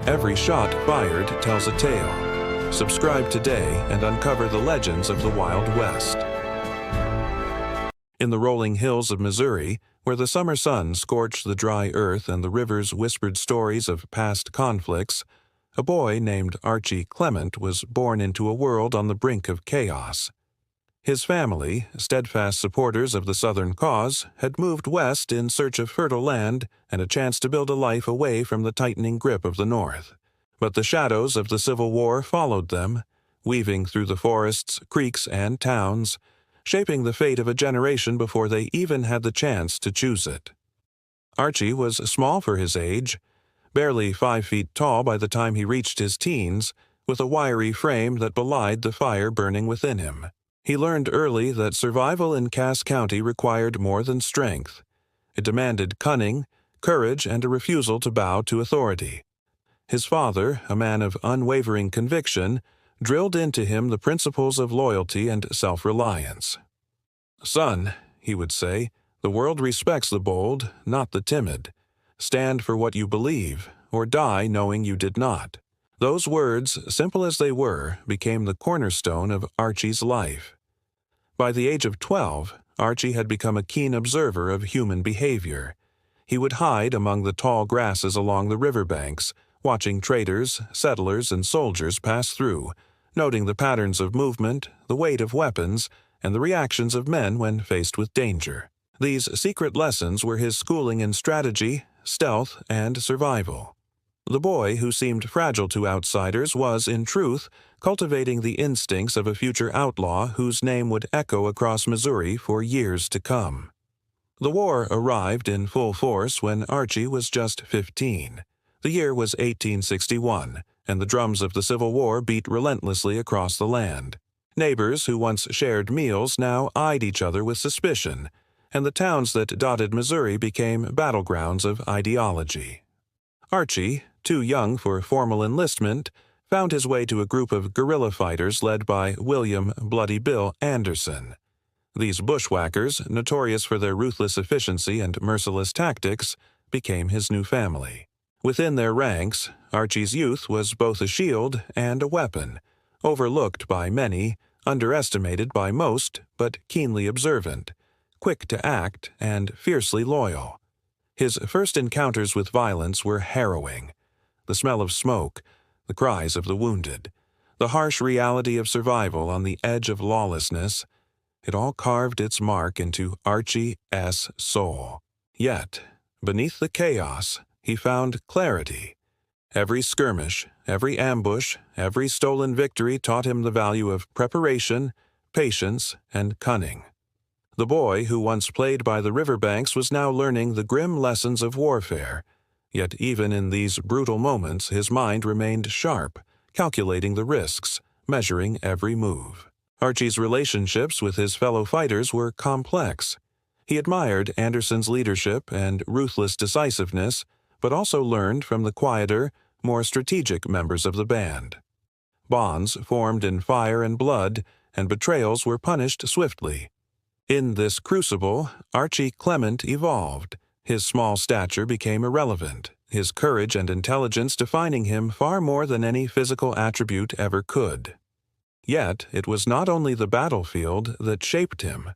Every shot fired tells a tale. Subscribe today and uncover the legends of the Wild West. In the rolling hills of Missouri, where the summer sun scorched the dry earth and the rivers whispered stories of past conflicts, a boy named Archie Clement was born into a world on the brink of chaos. His family, steadfast supporters of the Southern cause, had moved west in search of fertile land and a chance to build a life away from the tightening grip of the North. But the shadows of the Civil War followed them, weaving through the forests, creeks, and towns, shaping the fate of a generation before they even had the chance to choose it. Archie was small for his age, barely 5 feet tall by the time he reached his teens, with a wiry frame that belied the fire burning within him. He learned early that survival in Cass County required more than strength. It demanded cunning, courage, and a refusal to bow to authority. His father, a man of unwavering conviction, drilled into him the principles of loyalty and self-reliance. "Son," he would say, "the world respects the bold, not the timid. Stand for what you believe, or die knowing you did not." Those words, simple as they were, became the cornerstone of Archie's life. By the age of 12, Archie had become a keen observer of human behavior. He would hide among the tall grasses along the riverbanks, watching traders, settlers, and soldiers pass through, noting the patterns of movement, the weight of weapons, and the reactions of men when faced with danger. These secret lessons were his schooling in strategy, stealth, and survival. The boy, who seemed fragile to outsiders, was, in truth, cultivating the instincts of a future outlaw whose name would echo across Missouri for years to come. The war arrived in full force when Archie was just 15. The year was 1861, and the drums of the Civil War beat relentlessly across the land. Neighbors who once shared meals now eyed each other with suspicion, and the towns that dotted Missouri became battlegrounds of ideology. Archie, too young for formal enlistment, found his way to a group of guerrilla fighters led by William "Bloody Bill" Anderson. These bushwhackers, notorious for their ruthless efficiency and merciless tactics, became his new family. Within their ranks, Archie's youth was both a shield and a weapon, overlooked by many, underestimated by most, but keenly observant, quick to act, and fiercely loyal. His first encounters with violence were harrowing. The smell of smoke, the cries of the wounded, the harsh reality of survival on the edge of lawlessness, it all carved its mark into Archie's soul. Yet, beneath the chaos, he found clarity. Every skirmish, every ambush, every stolen victory taught him the value of preparation, patience, and cunning. The boy who once played by the riverbanks was now learning the grim lessons of warfare, yet even in these brutal moments his mind remained sharp, calculating the risks, measuring every move. Archie's relationships with his fellow fighters were complex. He admired Anderson's leadership and ruthless decisiveness, but also learned from the quieter, more strategic members of the band. Bonds formed in fire and blood, and betrayals were punished swiftly. In this crucible, Archie Clement evolved. His small stature became irrelevant, his courage and intelligence defining him far more than any physical attribute ever could. Yet it was not only the battlefield that shaped him.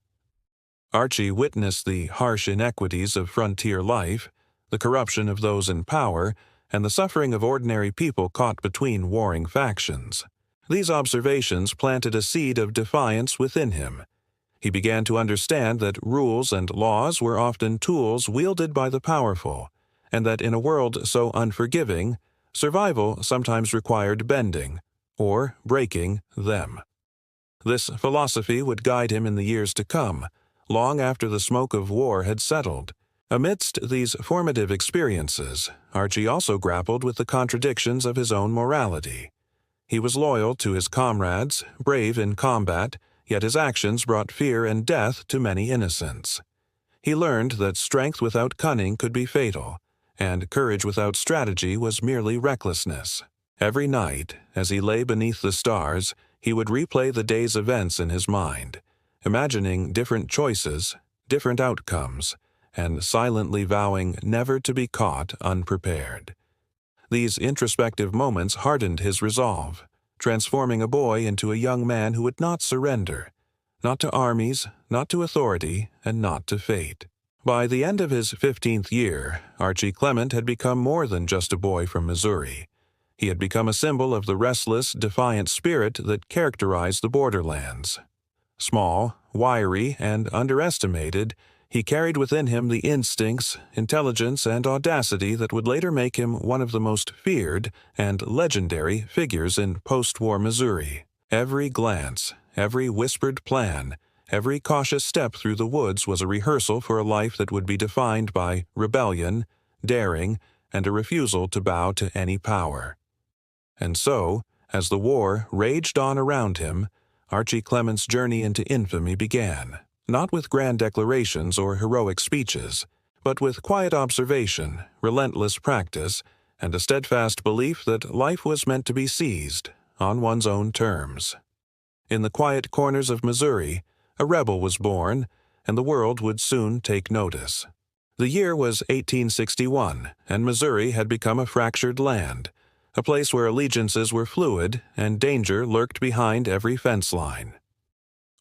Archie witnessed the harsh inequities of frontier life, the corruption of those in power, and the suffering of ordinary people caught between warring factions. These observations planted a seed of defiance within him. He began to understand that rules and laws were often tools wielded by the powerful, and that in a world so unforgiving, survival sometimes required bending, or breaking them. This philosophy would guide him in the years to come, long after the smoke of war had settled. Amidst these formative experiences, Archie also grappled with the contradictions of his own morality. He was loyal to his comrades, brave in combat, yet his actions brought fear and death to many innocents. He learned that strength without cunning could be fatal, and courage without strategy was merely recklessness. Every night, as he lay beneath the stars, he would replay the day's events in his mind, imagining different choices, different outcomes, and silently vowing never to be caught unprepared. These introspective moments hardened his resolve, transforming a boy into a young man who would not surrender, not to armies, not to authority, and not to fate. By the end of his 15th year, Archie Clement had become more than just a boy from Missouri. He had become a symbol of the restless, defiant spirit that characterized the borderlands. Small, wiry, and underestimated, he carried within him the instincts, intelligence, and audacity that would later make him one of the most feared and legendary figures in post-war Missouri. Every glance, every whispered plan, every cautious step through the woods was a rehearsal for a life that would be defined by rebellion, daring, and a refusal to bow to any power. And so, as the war raged on around him, Archie Clement's journey into infamy began, not with grand declarations or heroic speeches, but with quiet observation, relentless practice, and a steadfast belief that life was meant to be seized on one's own terms. In the quiet corners of Missouri, a rebel was born, and the world would soon take notice. The year was 1861, and Missouri had become a fractured land, a place where allegiances were fluid and danger lurked behind every fence line.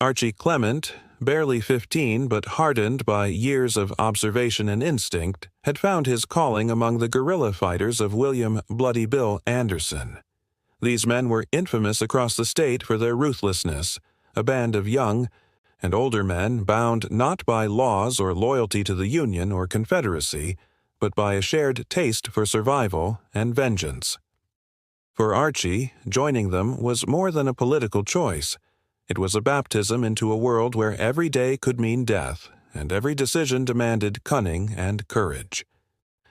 Archie Clement, barely 15 but hardened by years of observation and instinct, had found his calling among the guerrilla fighters of William Bloody Bill Anderson. These men were infamous across the state for their ruthlessness, a band of young and older men bound not by laws or loyalty to the Union or Confederacy, but by a shared taste for survival and vengeance. For Archie, joining them was more than a political choice. It was a baptism into a world where every day could mean death, and every decision demanded cunning and courage.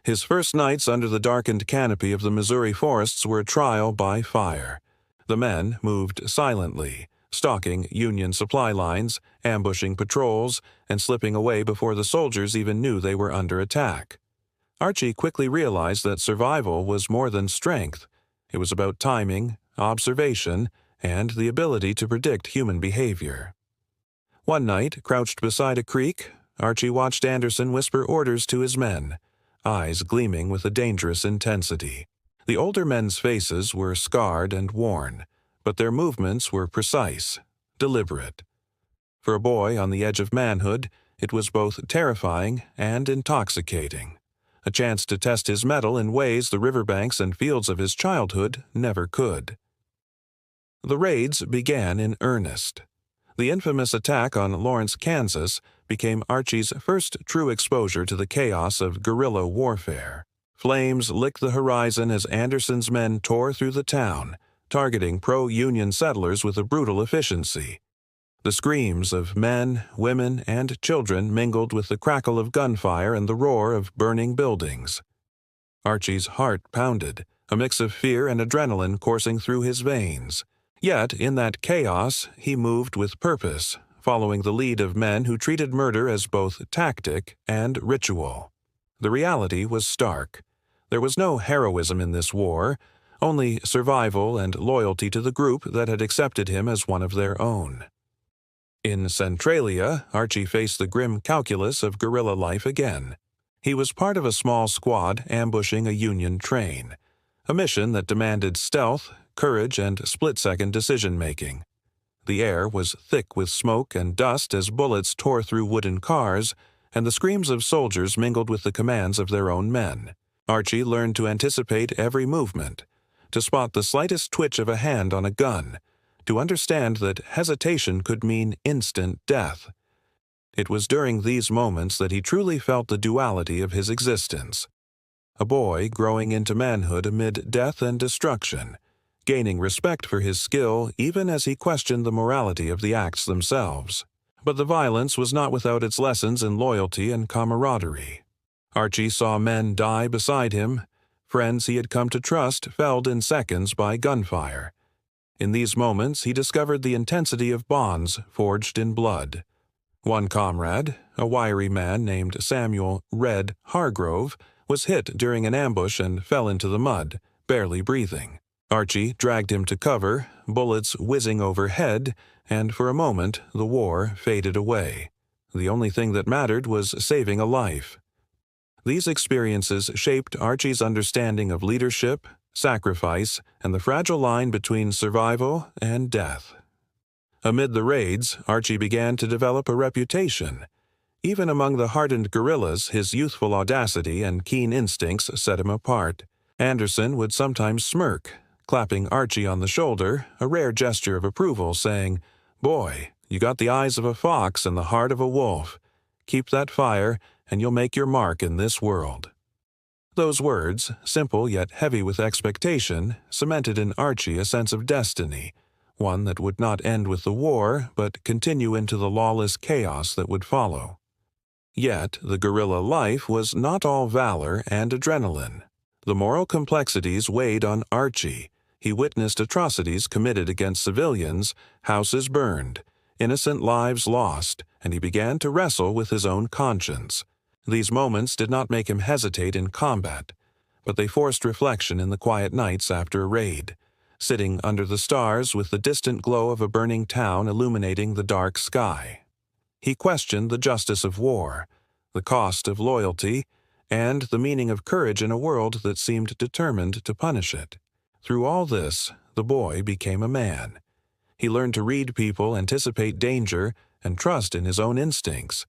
His first nights under the darkened canopy of the Missouri forests were a trial by fire. The men moved silently, stalking Union supply lines, ambushing patrols, and slipping away before the soldiers even knew they were under attack. Archie quickly realized that survival was more than strength. It was about timing, observation, and the ability to predict human behavior. One night, crouched beside a creek, Archie watched Anderson whisper orders to his men, eyes gleaming with a dangerous intensity. The older men's faces were scarred and worn, but their movements were precise, deliberate. For a boy on the edge of manhood, it was both terrifying and intoxicating, a chance to test his mettle in ways the riverbanks and fields of his childhood never could. The raids began in earnest. The infamous attack on Lawrence, Kansas, became Archie's first true exposure to the chaos of guerrilla warfare. Flames licked the horizon as Anderson's men tore through the town, targeting pro-Union settlers with a brutal efficiency. The screams of men, women, and children mingled with the crackle of gunfire and the roar of burning buildings. Archie's heart pounded, a mix of fear and adrenaline coursing through his veins. Yet, in that chaos, he moved with purpose, following the lead of men who treated murder as both tactic and ritual. The reality was stark. There was no heroism in this war, only survival and loyalty to the group that had accepted him as one of their own. In Centralia, Archie faced the grim calculus of guerrilla life again. He was part of a small squad ambushing a Union train, a mission that demanded stealth, courage, and split-second decision-making. The air was thick with smoke and dust as bullets tore through wooden cars, and the screams of soldiers mingled with the commands of their own men. Archie learned to anticipate every movement, to spot the slightest twitch of a hand on a gun, to understand that hesitation could mean instant death. It was during these moments that he truly felt the duality of his existence. A boy growing into manhood amid death and destruction, gaining respect for his skill even as he questioned the morality of the acts themselves. But the violence was not without its lessons in loyalty and camaraderie. Archie saw men die beside him, friends he had come to trust felled in seconds by gunfire. In these moments, he discovered the intensity of bonds forged in blood. One comrade, a wiry man named Samuel "Red" Hargrove, was hit during an ambush and fell into the mud, barely breathing. Archie dragged him to cover, bullets whizzing overhead, and for a moment the war faded away. The only thing that mattered was saving a life. These experiences shaped Archie's understanding of leadership, sacrifice, and the fragile line between survival and death. Amid the raids, Archie began to develop a reputation. Even among the hardened guerrillas, his youthful audacity and keen instincts set him apart. Anderson would sometimes smirk, clapping Archie on the shoulder, a rare gesture of approval, saying, "Boy, you got the eyes of a fox and the heart of a wolf. Keep that fire, and you'll make your mark in this world." Those words, simple yet heavy with expectation, cemented in Archie a sense of destiny, one that would not end with the war, but continue into the lawless chaos that would follow. Yet, the guerrilla life was not all valor and adrenaline. The moral complexities weighed on Archie. He witnessed atrocities committed against civilians, houses burned, innocent lives lost, and he began to wrestle with his own conscience. These moments did not make him hesitate in combat, but they forced reflection in the quiet nights after a raid, sitting under the stars with the distant glow of a burning town illuminating the dark sky. He questioned the justice of war, the cost of loyalty, and the meaning of courage in a world that seemed determined to punish it. Through all this, the boy became a man. He learned to read people, anticipate danger, and trust in his own instincts.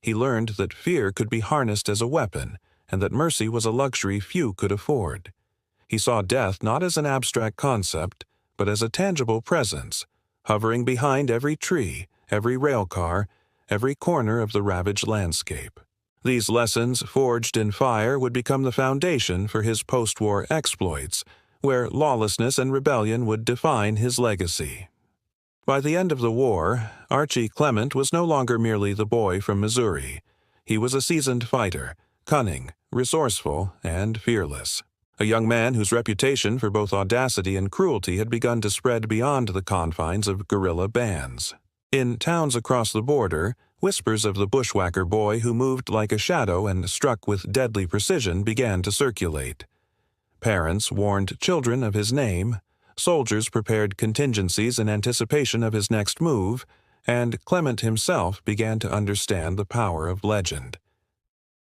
He learned that fear could be harnessed as a weapon, and that mercy was a luxury few could afford. He saw death not as an abstract concept, but as a tangible presence, hovering behind every tree, every rail car, every corner of the ravaged landscape. These lessons, forged in fire, would become the foundation for his post-war exploits, where lawlessness and rebellion would define his legacy. By the end of the war, Archie Clement was no longer merely the boy from Missouri. He was a seasoned fighter, cunning, resourceful, and fearless. A young man whose reputation for both audacity and cruelty had begun to spread beyond the confines of guerrilla bands. In towns across the border, whispers of the bushwhacker boy who moved like a shadow and struck with deadly precision began to circulate. Parents warned children of his name, soldiers prepared contingencies in anticipation of his next move, and Clement himself began to understand the power of legend.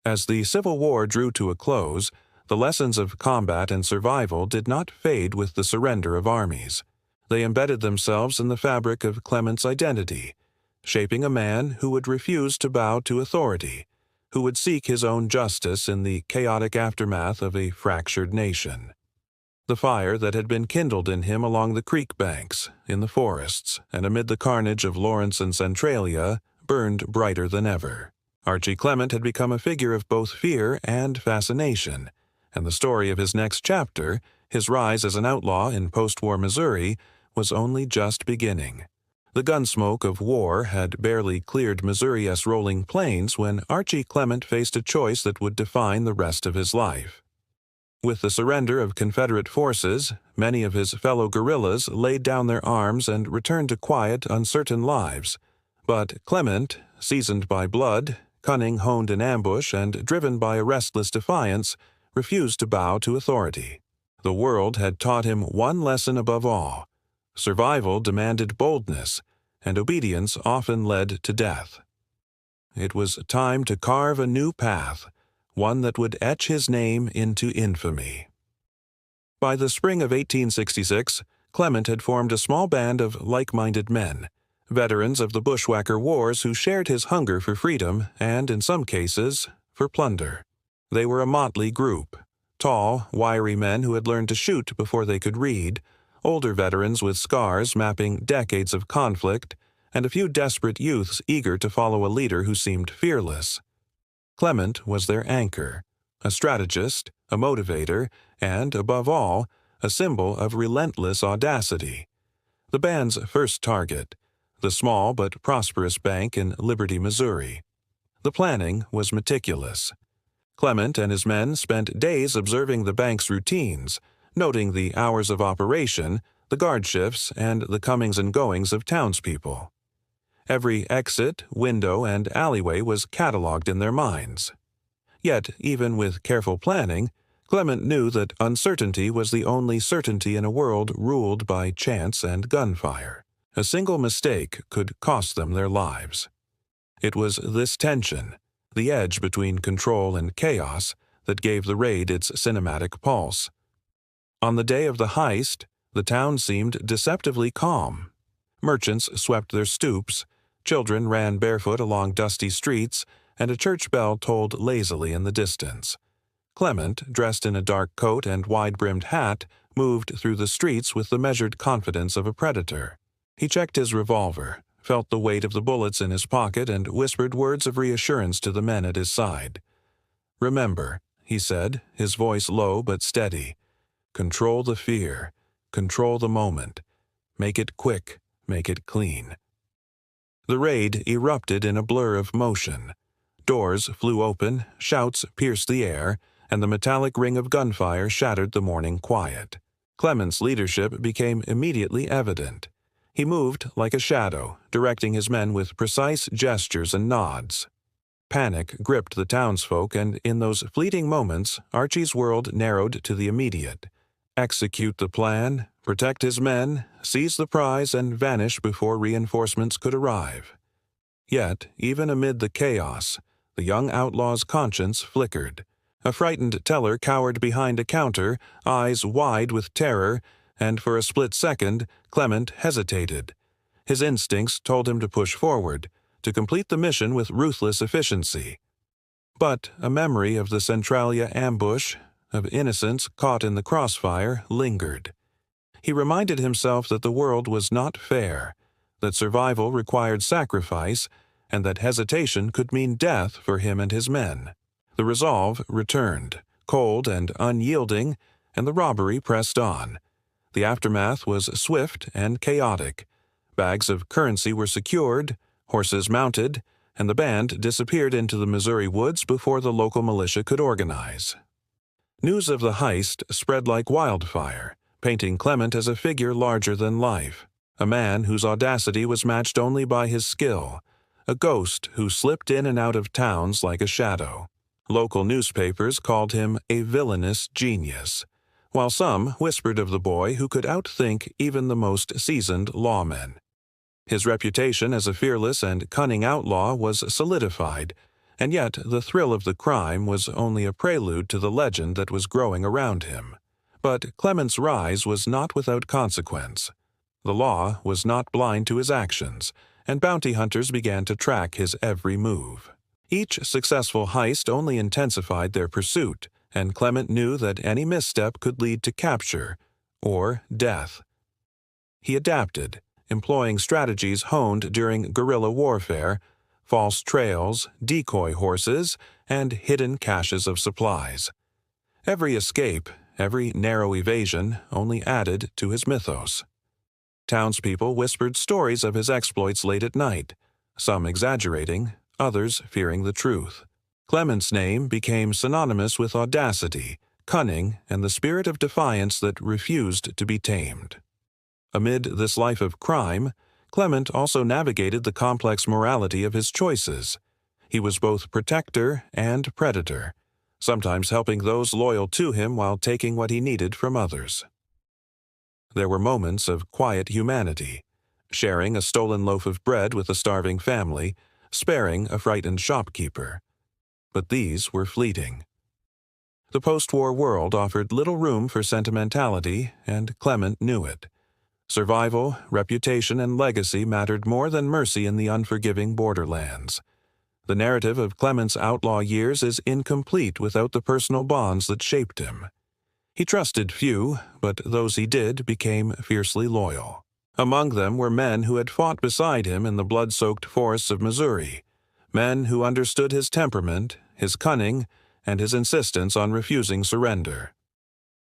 As the Civil War drew to a close, the lessons of combat and survival did not fade with the surrender of armies. They embedded themselves in the fabric of Clement's identity, shaping a man who would refuse to bow to authority, who would seek his own justice in the chaotic aftermath of a fractured nation. The fire that had been kindled in him along the creek banks, in the forests, and amid the carnage of Lawrence and Centralia burned brighter than ever. Archie Clement had become a figure of both fear and fascination, and the story of his next chapter, his rise as an outlaw in post-war Missouri, was only just beginning. The gunsmoke of war had barely cleared Missouri's rolling plains when Archie Clement faced a choice that would define the rest of his life. With the surrender of Confederate forces, many of his fellow guerrillas laid down their arms and returned to quiet, uncertain lives. But Clement, seasoned by blood, cunning honed in ambush, and driven by a restless defiance, refused to bow to authority. The world had taught him one lesson above all. Survival demanded boldness, and obedience often led to death. It was time to carve a new path, one that would etch his name into infamy. By the spring of 1866, Clement had formed a small band of like-minded men, veterans of the bushwhacker wars who shared his hunger for freedom and, in some cases, for plunder. They were a motley group, tall, wiry men who had learned to shoot before they could read, older veterans with scars mapping decades of conflict, and a few desperate youths eager to follow a leader who seemed fearless. Clement was their anchor, a strategist, a motivator, and, above all, a symbol of relentless audacity. The band's first target, the small but prosperous bank in Liberty, Missouri. The planning was meticulous. Clement and his men spent days observing the bank's routines, noting the hours of operation, the guard shifts, and the comings and goings of townspeople. Every exit, window, and alleyway was catalogued in their minds. Yet, even with careful planning, Clement knew that uncertainty was the only certainty in a world ruled by chance and gunfire. A single mistake could cost them their lives. It was this tension, the edge between control and chaos, that gave the raid its cinematic pulse. On the day of the heist, the town seemed deceptively calm. Merchants swept their stoops, children ran barefoot along dusty streets, and a church bell tolled lazily in the distance. Clement, dressed in a dark coat and wide-brimmed hat, moved through the streets with the measured confidence of a predator. He checked his revolver, felt the weight of the bullets in his pocket, and whispered words of reassurance to the men at his side. "Remember," he said, his voice low but steady, "control the fear, control the moment. Make it quick, make it clean." The raid erupted in a blur of motion. Doors flew open, shouts pierced the air, and the metallic ring of gunfire shattered the morning quiet. Clement's leadership became immediately evident. He moved like a shadow, directing his men with precise gestures and nods. Panic gripped the townsfolk, and in those fleeting moments, Archie's world narrowed to the immediate. Execute the plan, protect his men, seize the prize, and vanish before reinforcements could arrive. Yet, even amid the chaos, the young outlaw's conscience flickered. A frightened teller cowered behind a counter, eyes wide with terror, and for a split second, Clement hesitated. His instincts told him to push forward, to complete the mission with ruthless efficiency. But a memory of the Centralia ambush, of innocence caught in the crossfire, lingered. He reminded himself that the world was not fair, that survival required sacrifice, and that hesitation could mean death for him and his men. The resolve returned, cold and unyielding, and the robbery pressed on. The aftermath was swift and chaotic. Bags of currency were secured, horses mounted, and the band disappeared into the Missouri woods before the local militia could organize. News of the heist spread like wildfire, painting Clement as a figure larger than life, a man whose audacity was matched only by his skill, a ghost who slipped in and out of towns like a shadow. Local newspapers called him a villainous genius, while some whispered of the boy who could outthink even the most seasoned lawmen. His reputation as a fearless and cunning outlaw was solidified, and yet the thrill of the crime was only a prelude to the legend that was growing around him. But Clement's rise was not without consequence. The law was not blind to his actions, and bounty hunters began to track his every move. Each successful heist only intensified their pursuit, and Clement knew that any misstep could lead to capture or death. He adapted, employing strategies honed during guerrilla warfare, false trails, decoy horses, and hidden caches of supplies. Every escape, every narrow evasion only added to his mythos. Townspeople whispered stories of his exploits late at night, some exaggerating, others fearing the truth. Clement's name became synonymous with audacity, cunning, and the spirit of defiance that refused to be tamed. Amid this life of crime, Clement also navigated the complex morality of his choices. He was both protector and predator, sometimes helping those loyal to him while taking what he needed from others. There were moments of quiet humanity, sharing a stolen loaf of bread with a starving family, sparing a frightened shopkeeper. But these were fleeting. The post-war world offered little room for sentimentality, and Clement knew it. Survival, reputation, and legacy mattered more than mercy in the unforgiving borderlands. The narrative of Clement's outlaw years is incomplete without the personal bonds that shaped him. He trusted few, but those he did became fiercely loyal. Among them were men who had fought beside him in the blood-soaked forests of Missouri, men who understood his temperament, his cunning, and his insistence on refusing surrender.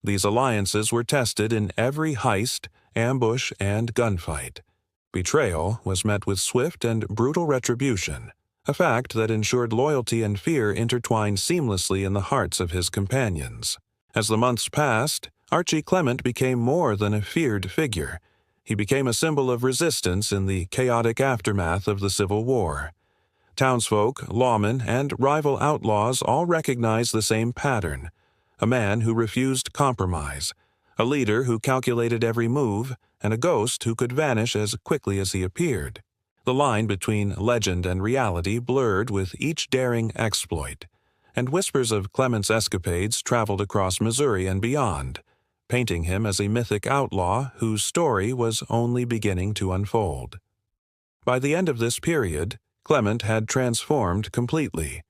These alliances were tested in every heist, ambush, and gunfight. Betrayal was met with swift and brutal retribution, a fact that ensured loyalty and fear intertwined seamlessly in the hearts of his companions. As the months passed, Archie Clement became more than a feared figure. He became a symbol of resistance in the chaotic aftermath of the Civil War. Townsfolk, lawmen, and rival outlaws all recognized the same pattern: a man who refused compromise, a leader who calculated every move, and a ghost who could vanish as quickly as he appeared. The line between legend and reality blurred with each daring exploit, and whispers of Clement's escapades traveled across Missouri and beyond, painting him as a mythic outlaw whose story was only beginning to unfold. By the end of this period, Clement had transformed completely.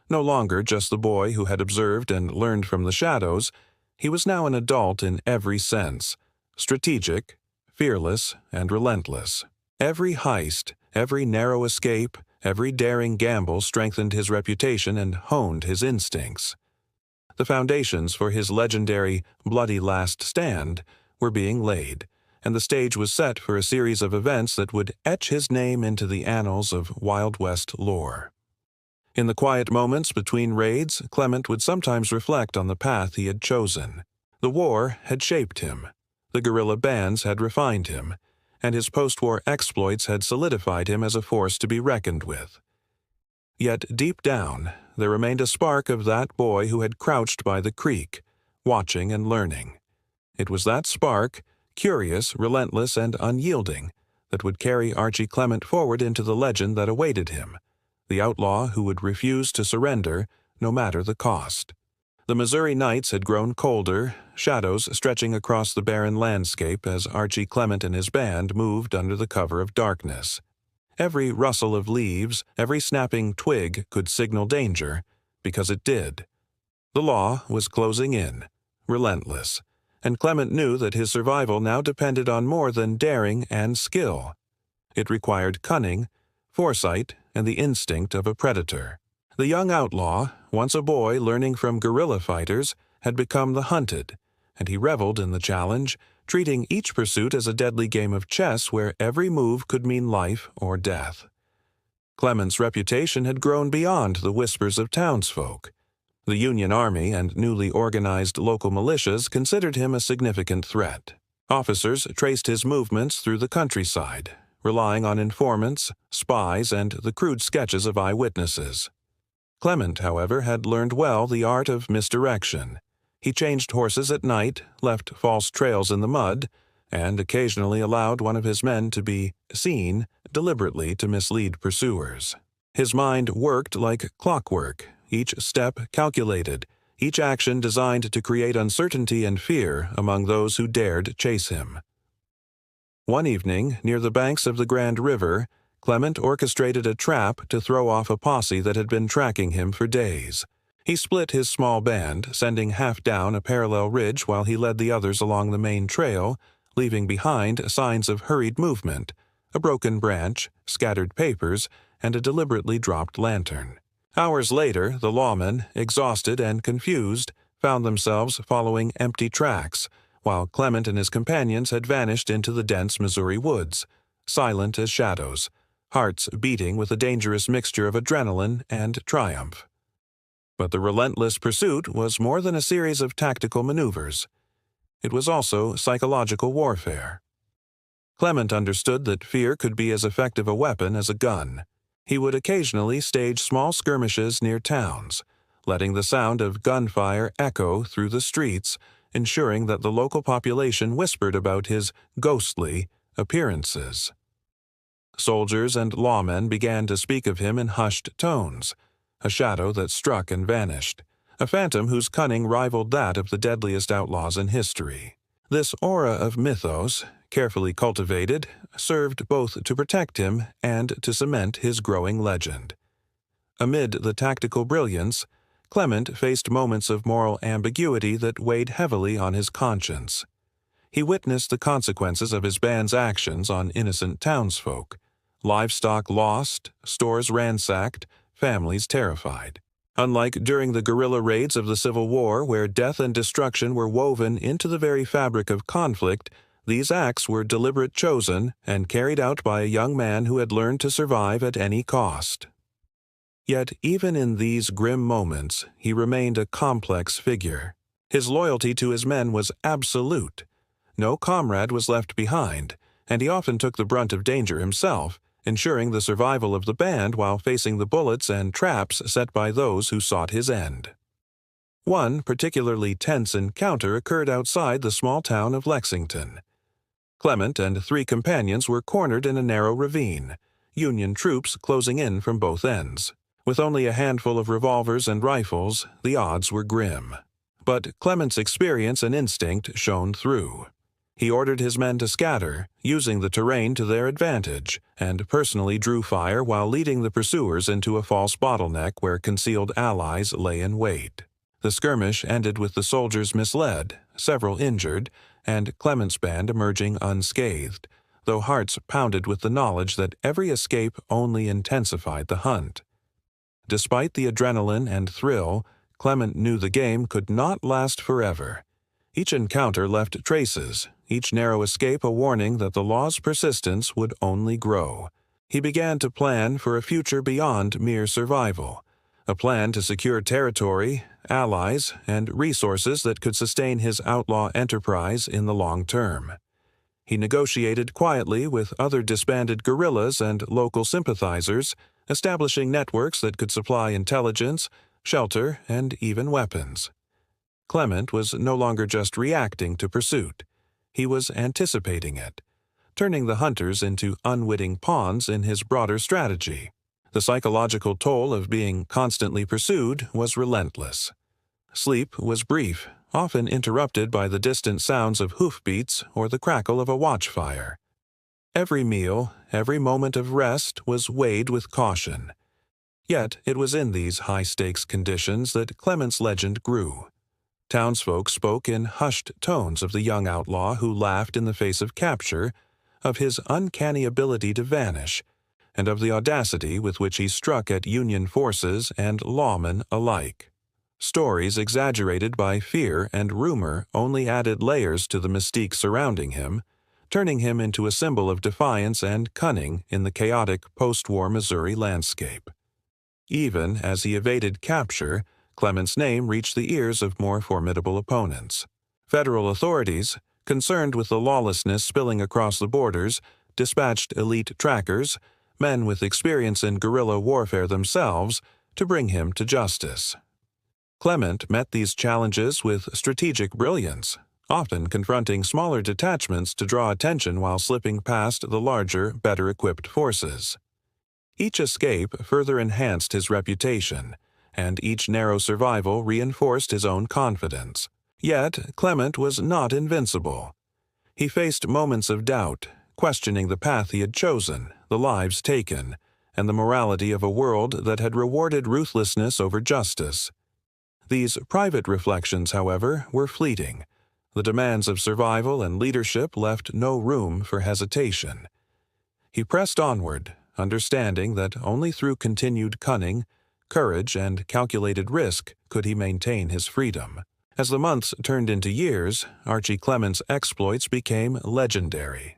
No longer just the boy who had observed and learned from the shadows, he was now an adult in every sense, strategic, fearless, and relentless. Every heist, every narrow escape, every daring gamble strengthened his reputation and honed his instincts. The foundations for his legendary bloody last stand were being laid, and the stage was set for a series of events that would etch his name into the annals of Wild West lore. In the quiet moments between raids, Clement would sometimes reflect on the path he had chosen. The war had shaped him, the guerrilla bands had refined him, and his post-war exploits had solidified him as a force to be reckoned with. Yet deep down, there remained a spark of that boy who had crouched by the creek, watching and learning. It was that spark, curious, relentless, and unyielding, that would carry Archie Clement forward into the legend that awaited him, the outlaw who would refuse to surrender, no matter the cost. The Missouri nights had grown colder, shadows stretching across the barren landscape as Archie Clement and his band moved under the cover of darkness. Every rustle of leaves, every snapping twig could signal danger, because it did. The law was closing in, relentless, and Clement knew that his survival now depended on more than daring and skill. It required cunning, foresight, and the instinct of a predator. The young outlaw, once a boy learning from guerrilla fighters, had become the hunted, and he reveled in the challenge, treating each pursuit as a deadly game of chess where every move could mean life or death. Clement's reputation had grown beyond the whispers of townsfolk. The Union Army and newly organized local militias considered him a significant threat. Officers traced his movements through the countryside, relying on informants, spies, and the crude sketches of eyewitnesses. Clement, however, had learned well the art of misdirection. He changed horses at night, left false trails in the mud, and occasionally allowed one of his men to be seen deliberately to mislead pursuers. His mind worked like clockwork, each step calculated, each action designed to create uncertainty and fear among those who dared chase him. One evening, near the banks of the Grand River, Clement orchestrated a trap to throw off a posse that had been tracking him for days. He split his small band, sending half down a parallel ridge while he led the others along the main trail, leaving behind signs of hurried movement, a broken branch, scattered papers, and a deliberately dropped lantern. Hours later, the lawmen, exhausted and confused, found themselves following empty tracks, while Clement and his companions had vanished into the dense Missouri woods, silent as shadows, hearts beating with a dangerous mixture of adrenaline and triumph. But the relentless pursuit was more than a series of tactical maneuvers. It was also psychological warfare. Clement understood that fear could be as effective a weapon as a gun. He would occasionally stage small skirmishes near towns, letting the sound of gunfire echo through the streets, ensuring that the local population whispered about his ghostly appearances. Soldiers and lawmen began to speak of him in hushed tones, a shadow that struck and vanished, a phantom whose cunning rivaled that of the deadliest outlaws in history. This aura of mythos, carefully cultivated, served both to protect him and to cement his growing legend. Amid the tactical brilliance, Clement faced moments of moral ambiguity that weighed heavily on his conscience. He witnessed the consequences of his band's actions on innocent townsfolk, livestock lost, stores ransacked, families terrified. Unlike during the guerrilla raids of the Civil War, where death and destruction were woven into the very fabric of conflict, these acts were deliberate, chosen, and carried out by a young man who had learned to survive at any cost. Yet even in these grim moments, he remained a complex figure. His loyalty to his men was absolute. No comrade was left behind, and he often took the brunt of danger himself, ensuring the survival of the band while facing the bullets and traps set by those who sought his end. One particularly tense encounter occurred outside the small town of Lexington. Clement and 3 companions were cornered in a narrow ravine, Union troops closing in from both ends. With only a handful of revolvers and rifles, the odds were grim. But Clement's experience and instinct shone through. He ordered his men to scatter, using the terrain to their advantage, and personally drew fire while leading the pursuers into a false bottleneck where concealed allies lay in wait. The skirmish ended with the soldiers misled, several injured, and Clement's band emerging unscathed, though hearts pounded with the knowledge that every escape only intensified the hunt. Despite the adrenaline and thrill, Clement knew the game could not last forever. Each encounter left traces, each narrow escape a warning that the law's persistence would only grow. He began to plan for a future beyond mere survival, a plan to secure territory, allies, and resources that could sustain his outlaw enterprise in the long term. He negotiated quietly with other disbanded guerrillas and local sympathizers, establishing networks that could supply intelligence, shelter, and even weapons. Clement was no longer just reacting to pursuit. He was anticipating it, turning the hunters into unwitting pawns in his broader strategy. The psychological toll of being constantly pursued was relentless. Sleep was brief, often interrupted by the distant sounds of hoofbeats or the crackle of a watchfire. Every meal, every moment of rest was weighed with caution. Yet it was in these high-stakes conditions that Clement's legend grew. Townsfolk spoke in hushed tones of the young outlaw who laughed in the face of capture, of his uncanny ability to vanish, and of the audacity with which he struck at Union forces and lawmen alike. Stories exaggerated by fear and rumor only added layers to the mystique surrounding him, turning him into a symbol of defiance and cunning in the chaotic post-war Missouri landscape. Even as he evaded capture, Clement's name reached the ears of more formidable opponents. Federal authorities, concerned with the lawlessness spilling across the borders, dispatched elite trackers, men with experience in guerrilla warfare themselves, to bring him to justice. Clement met these challenges with strategic brilliance, often confronting smaller detachments to draw attention while slipping past the larger, better-equipped forces. Each escape further enhanced his reputation, and each narrow survival reinforced his own confidence. Yet Clement was not invincible. He faced moments of doubt, questioning the path he had chosen, the lives taken, and the morality of a world that had rewarded ruthlessness over justice. These private reflections, however, were fleeting. The demands of survival and leadership left no room for hesitation. He pressed onward, understanding that only through continued cunning, courage, and calculated risk could he maintain his freedom. As the months turned into years, Archie Clement's exploits became legendary.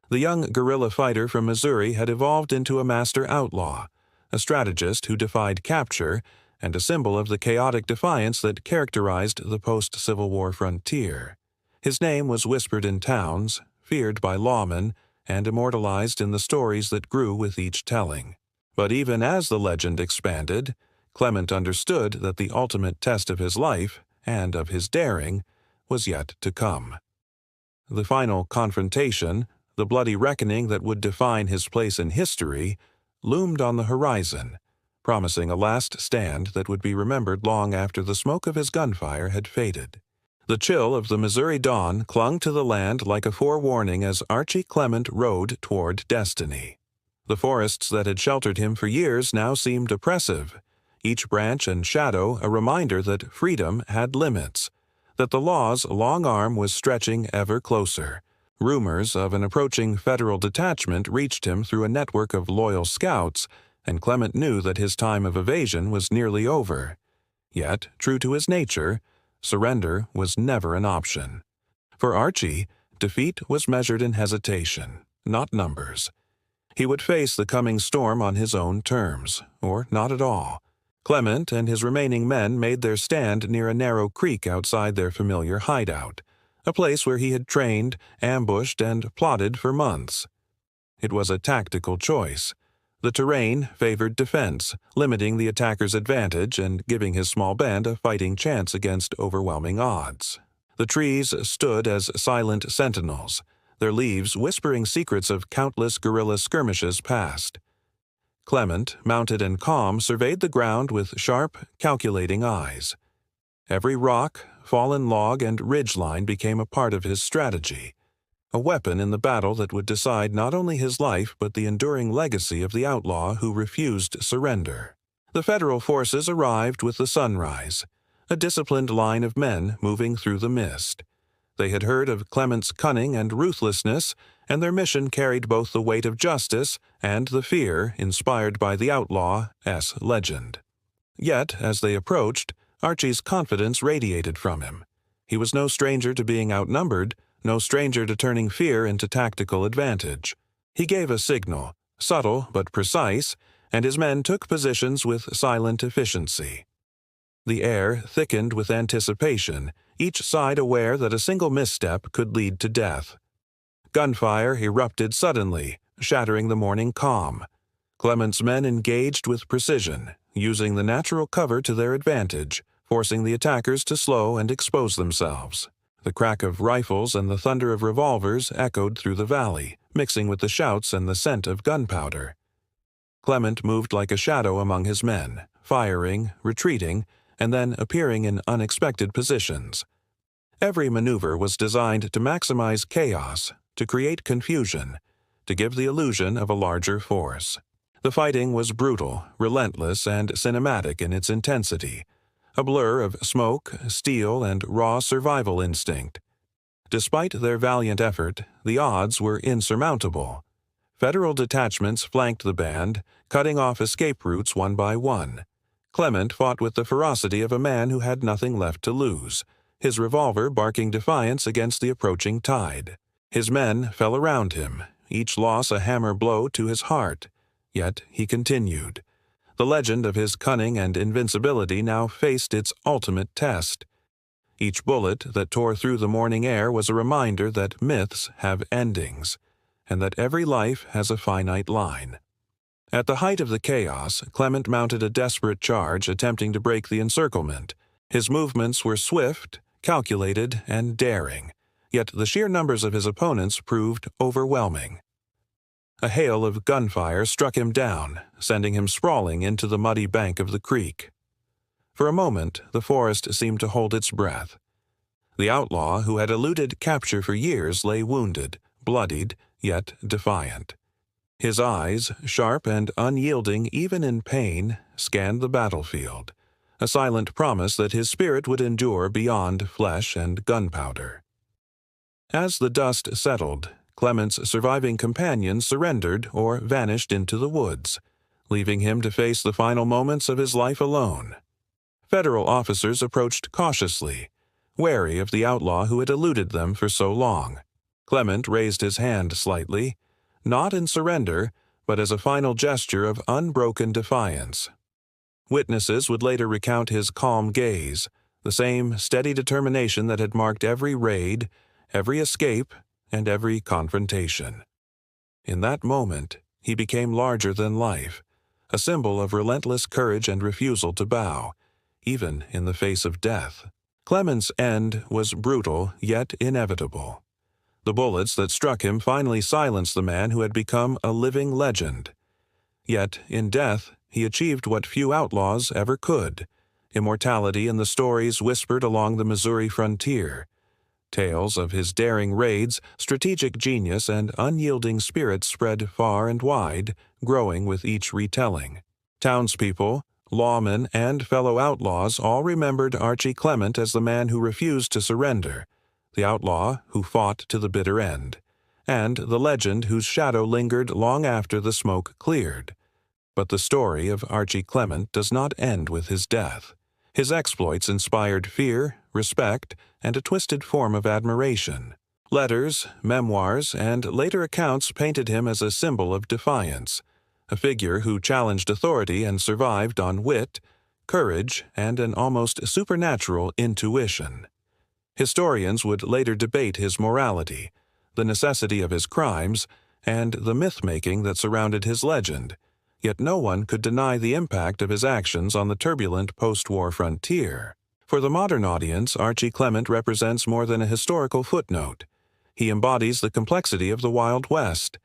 The young guerrilla fighter from Missouri had evolved into a master outlaw, a strategist who defied capture, and a symbol of the chaotic defiance that characterized the post-Civil War frontier. His name was whispered in towns, feared by lawmen, and immortalized in the stories that grew with each telling. But even as the legend expanded, Clement understood that the ultimate test of his life, and of his daring, was yet to come. The final confrontation, the bloody reckoning that would define his place in history, loomed on the horizon, promising a last stand that would be remembered long after the smoke of his gunfire had faded. The chill of the Missouri dawn clung to the land like a forewarning as Archie Clement rode toward destiny. The forests that had sheltered him for years now seemed oppressive, each branch and shadow a reminder that freedom had limits, that the law's long arm was stretching ever closer. Rumors of an approaching federal detachment reached him through a network of loyal scouts, and Clement knew that his time of evasion was nearly over. Yet, true to his nature, surrender was never an option. For Archie, defeat was measured in hesitation, not numbers. He would face the coming storm on his own terms, or not at all. Clement and his remaining men made their stand near a narrow creek outside their familiar hideout, a place where he had trained, ambushed, and plotted for months. It was a tactical choice. The terrain favored defense, limiting the attacker's advantage and giving his small band a fighting chance against overwhelming odds. The trees stood as silent sentinels, their leaves whispering secrets of countless guerrilla skirmishes past. Clement, mounted and calm, surveyed the ground with sharp, calculating eyes. Every rock, fallen log and ridgeline became a part of his strategy, a weapon in the battle that would decide not only his life but the enduring legacy of the outlaw who refused surrender. The Federal forces arrived with the sunrise, a disciplined line of men moving through the mist. They had heard of Clement's cunning and ruthlessness, and their mission carried both the weight of justice and the fear inspired by the outlaw's legend. Yet, as they approached, Archie's confidence radiated from him. He was no stranger to being outnumbered, no stranger to turning fear into tactical advantage. He gave a signal, subtle but precise, and his men took positions with silent efficiency. The air thickened with anticipation, each side aware that a single misstep could lead to death. Gunfire erupted suddenly, shattering the morning calm. Clement's men engaged with precision, using the natural cover to their advantage, forcing the attackers to slow and expose themselves. The crack of rifles and the thunder of revolvers echoed through the valley, mixing with the shouts and the scent of gunpowder. Clement moved like a shadow among his men, firing, retreating, and then appearing in unexpected positions. Every maneuver was designed to maximize chaos, to create confusion, to give the illusion of a larger force. The fighting was brutal, relentless, and cinematic in its intensity, a blur of smoke, steel, and raw survival instinct. Despite their valiant effort, the odds were insurmountable. Federal detachments flanked the band, cutting off escape routes one by one. Clement fought with the ferocity of a man who had nothing left to lose, his revolver barking defiance against the approaching tide. His men fell around him, each loss a hammer blow to his heart. Yet he continued. The legend of his cunning and invincibility now faced its ultimate test. Each bullet that tore through the morning air was a reminder that myths have endings, and that every life has a finite line. At the height of the chaos, Clement mounted a desperate charge, attempting to break the encirclement. His movements were swift, calculated, and daring, yet the sheer numbers of his opponents proved overwhelming. A hail of gunfire struck him down, sending him sprawling into the muddy bank of the creek. For a moment, the forest seemed to hold its breath. The outlaw, who had eluded capture for years, lay wounded, bloodied, yet defiant. His eyes, sharp and unyielding even in pain, scanned the battlefield, a silent promise that his spirit would endure beyond flesh and gunpowder. As the dust settled, Clement's surviving companions surrendered or vanished into the woods, leaving him to face the final moments of his life alone. Federal officers approached cautiously, wary of the outlaw who had eluded them for so long. Clement raised his hand slightly, not in surrender, but as a final gesture of unbroken defiance. Witnesses would later recount his calm gaze, the same steady determination that had marked every raid, every escape, and every confrontation. In that moment, he became larger than life, a symbol of relentless courage and refusal to bow, even in the face of death. Clement's end was brutal yet inevitable. The bullets that struck him finally silenced the man who had become a living legend. Yet, in death, he achieved what few outlaws ever could: immortality in the stories whispered along the Missouri frontier. Tales of his daring raids, strategic genius, and unyielding spirit spread far and wide, growing with each retelling. Townspeople, lawmen, and fellow outlaws all remembered Archie Clement as the man who refused to surrender, the outlaw who fought to the bitter end, and the legend whose shadow lingered long after the smoke cleared. But the story of Archie Clement does not end with his death. His exploits inspired fear, respect, and a twisted form of admiration. Letters, memoirs, and later accounts painted him as a symbol of defiance, a figure who challenged authority and survived on wit, courage, and an almost supernatural intuition. Historians would later debate his morality, the necessity of his crimes, and the myth-making that surrounded his legend, yet no one could deny the impact of his actions on the turbulent post-war frontier. For the modern audience, Archie Clement represents more than a historical footnote. He embodies the complexity of the Wild West,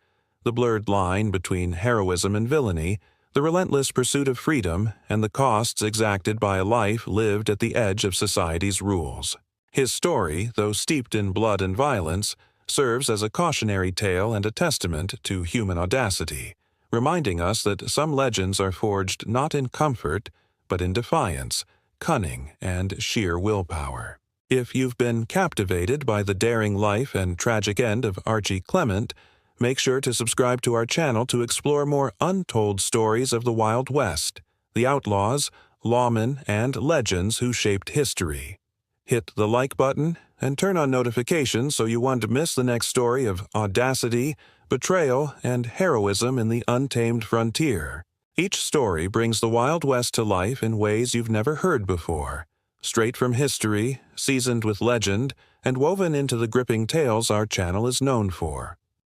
the blurred line between heroism and villainy, the relentless pursuit of freedom, and the costs exacted by a life lived at the edge of society's rules. His story, though steeped in blood and violence, serves as a cautionary tale and a testament to human audacity, reminding us that some legends are forged not in comfort, but in defiance, cunning, and sheer willpower. If you've been captivated by the daring life and tragic end of Archie Clement, make sure to subscribe to our channel to explore more untold stories of the Wild West, the outlaws, lawmen, and legends who shaped history. Hit the like button and turn on notifications so you won't miss the next story of audacity, betrayal, and heroism in the untamed frontier. Each story brings the Wild West to life in ways you've never heard before, straight from history, seasoned with legend, and woven into the gripping tales our channel is known for.